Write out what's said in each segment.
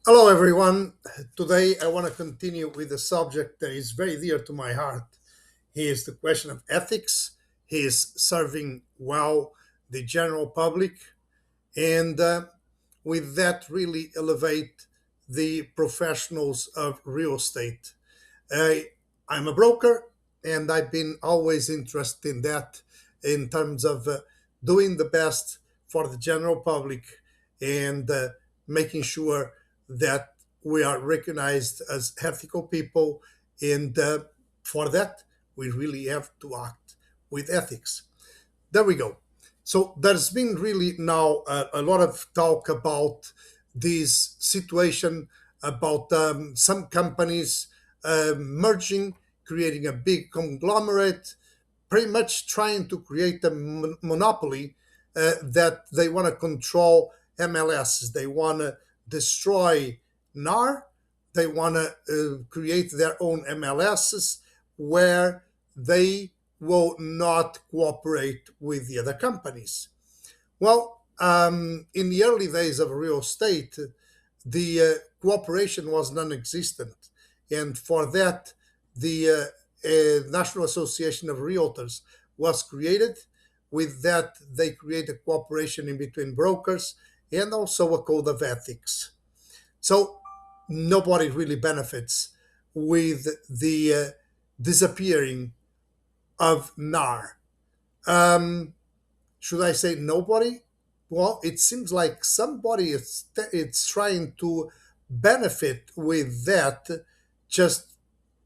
Hello, everyone. Today, I want to continue with a subject that is very dear to my heart. Here is the question of ethics. He is serving well the general public, and with that, really elevate the professionals of real estate. I, I'm a broker, and I've been always interested in that in terms of doing the best for the general public and making sure that we are recognized as ethical people. And for that, we really have to act with ethics. There we go. So there's been really now a lot of talk about this situation about some companies merging, creating a big conglomerate, pretty much trying to create a monopoly that they want to control MLSs. They want to destroy NAR. They want to create their own MLSs where they will not cooperate with the other companies. Well, in the early days of real estate, the cooperation was non-existent, and for that, the National Association of Realtors was created. With that, they created cooperation in between brokers and also a code of ethics. So nobody really benefits with the disappearing of NAR. Um, should I say nobody? Well, it seems like somebody is it's trying to benefit with that, just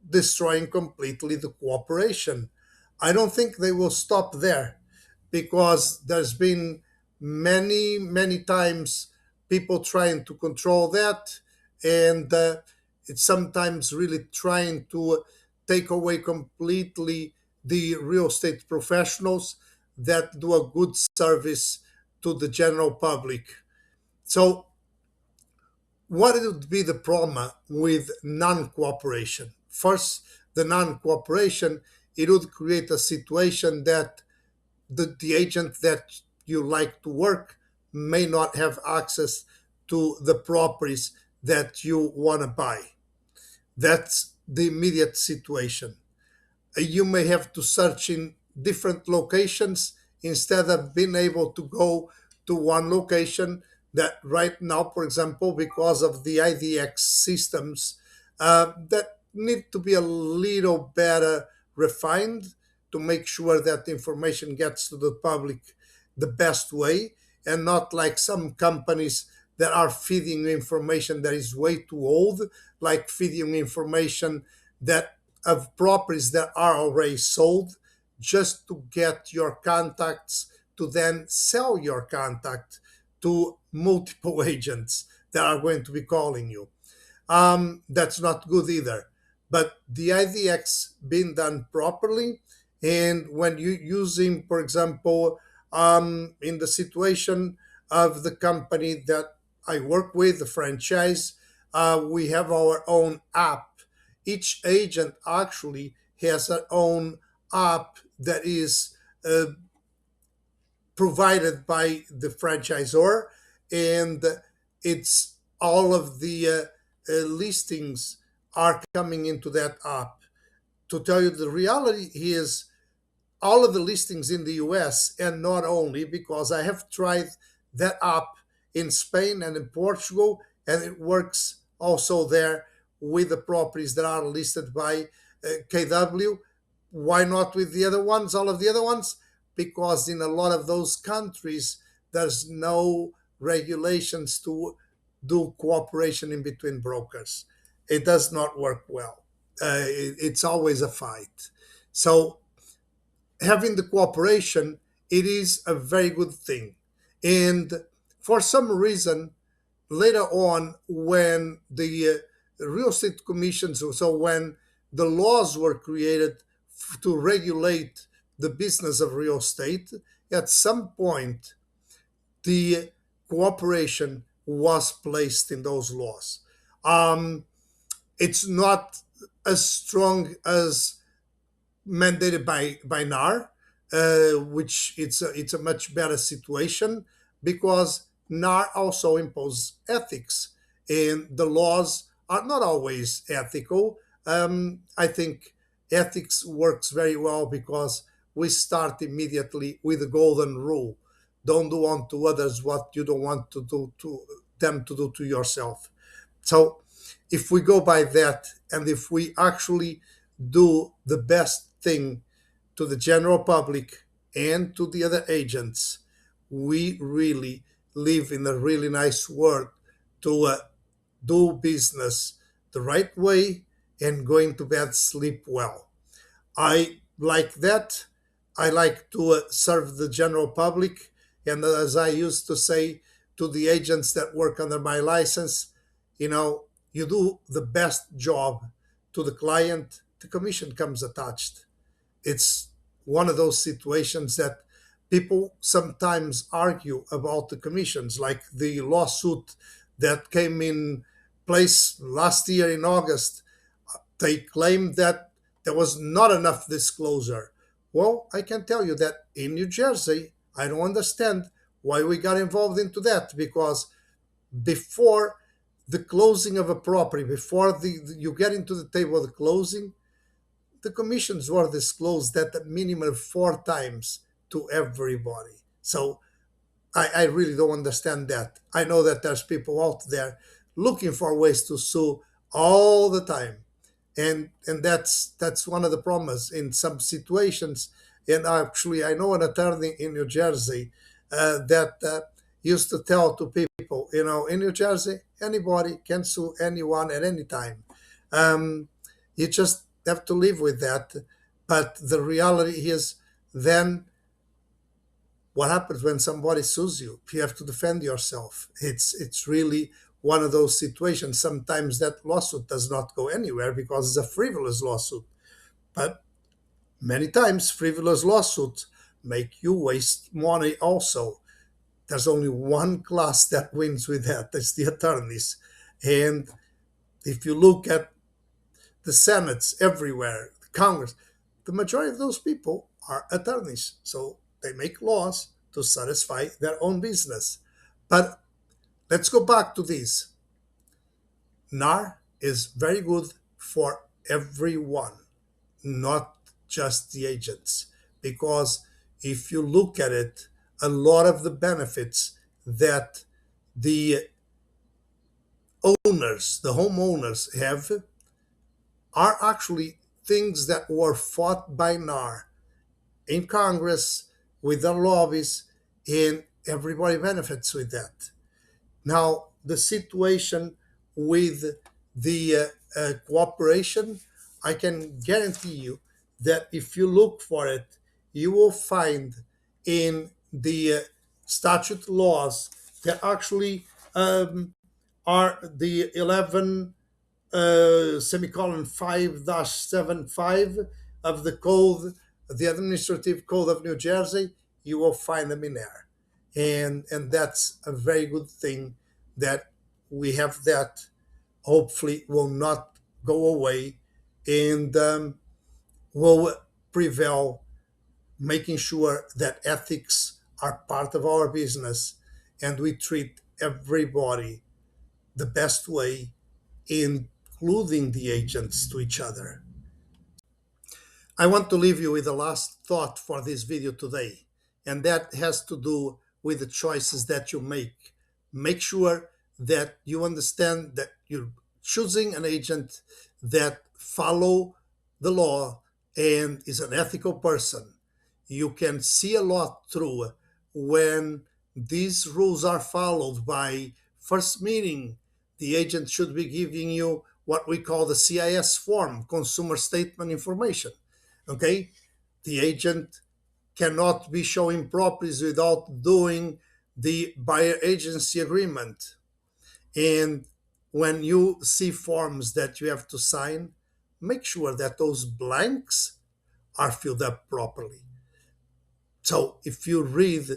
destroying completely the cooperation. I don't think they will stop there because there's been many times people trying to control that, and it's sometimes really trying to take away completely the real estate professionals that do a good service to the general public. So what would be the problem with non-cooperation? First, the non-cooperation, it would create a situation that the agent that you like to work may not have access to the properties that you want to buy. That's the immediate situation. You may have to search in different locations instead of being able to go to one location that right now, for example, because of the IDX systems that need to be a little better refined to make sure that information gets to the public the best way, and not like some companies that are feeding information that is way too old, like feeding information that of properties that are already sold just to get your contacts to then sell your contact to multiple agents that are going to be calling you. That's not good either. But the IDX being done properly, and when you using, for example, in the situation of the company that I work with, the franchise, we have our own app. Each agent actually has their own app that is provided by the franchisor, and it's all of the listings are coming into that app. To tell you the reality is all of the listings in the US, and not only because I have tried that app in Spain and in Portugal, and it works also there with the properties that are listed by KW. Why not with the other ones, all of the other ones? Because in a lot of those countries, there's no regulations to do cooperation in between brokers. It does not work well. It's always a fight. So having the cooperation, it is a very good thing. And for some reason, later on, when the real estate commissions, so when the laws were created to regulate the business of real estate, at some point, the cooperation was placed in those laws. Um, it's not as strong as mandated by NAR, which it's a much better situation because NAR also imposes ethics, and the laws are not always ethical. I think ethics works very well because we start immediately with the golden rule: don't do unto others what you don't want to do to them to do to yourself. So if we go by that, and if we actually do the best thing to the general public and to the other agents, we really live in a really nice world to do business the right way and going to bed sleep well. I like that. I like to serve the general public. And as I used to say to the agents that work under my license, you do the best job to the client, the commission comes attached. It's one of those situations that people sometimes argue about the commissions, like the lawsuit that came in place last year in August. They claimed that there was not enough disclosure. Well, I can tell you that in New Jersey, I don't understand why we got involved into that, because before the closing of a property, before you get into the table of the closing, the commissions were disclosed at a minimum of 4 times to everybody. So I really don't understand that. I know that there's people out there looking for ways to sue all the time, and that's one of the problems in some situations. And actually, I know an attorney in New Jersey that used to tell to people, in New Jersey, anybody can sue anyone at any time. Um, you just have to live with that. But the reality is, then what happens when somebody sues you? You have to defend yourself. It's really one of those situations. Sometimes that lawsuit does not go anywhere because it's a frivolous lawsuit. But many times frivolous lawsuits make you waste money also. There's only one class that wins with that. It's the attorneys. And if you look at the senates everywhere, the Congress, the majority of those people are attorneys. So they make laws to satisfy their own business. But let's go back to this. NAR is very good for everyone, not just the agents. Because if you look at it, a lot of the benefits that the owners, the homeowners have, are actually things that were fought by NAR in Congress with their lobbies, and everybody benefits with that. Now, the situation with the cooperation, I can guarantee you that if you look for it, you will find in the statute laws that actually are the 11 semicolon 5-75 of the code, the administrative code of New Jersey. You will find them in there, and that's a very good thing that we have. That hopefully will not go away, and will prevail, making sure that ethics are part of our business and we treat everybody the best way, including the agents to each other. I want to leave you with the last thought for this video today, and that has to do with the choices that you make. Make sure that you understand that you're choosing an agent that follow the law and is an ethical person. You can see a lot through when these rules are followed. By first meeting, the agent should be giving you what we call the CIS form, Consumer Statement Information. Okay, the agent cannot be showing properties without doing the buyer agency agreement. And when you see forms that you have to sign, make sure that those blanks are filled up properly. So if you read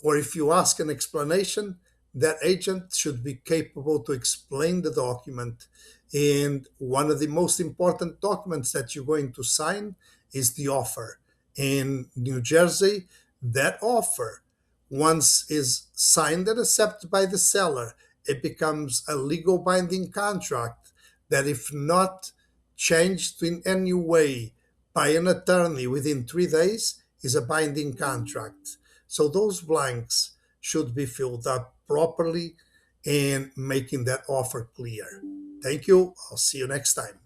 or if you ask an explanation, that agent should be capable to explain the document. And one of the most important documents that you're going to sign is the offer. In New Jersey, that offer, once is signed and accepted by the seller it becomes a legal binding contract that, if not changed in any way by an attorney within 3 days, is a binding contract. So those blanks should be filled up properly and making that offer clear. Thank you. I'll see you next time.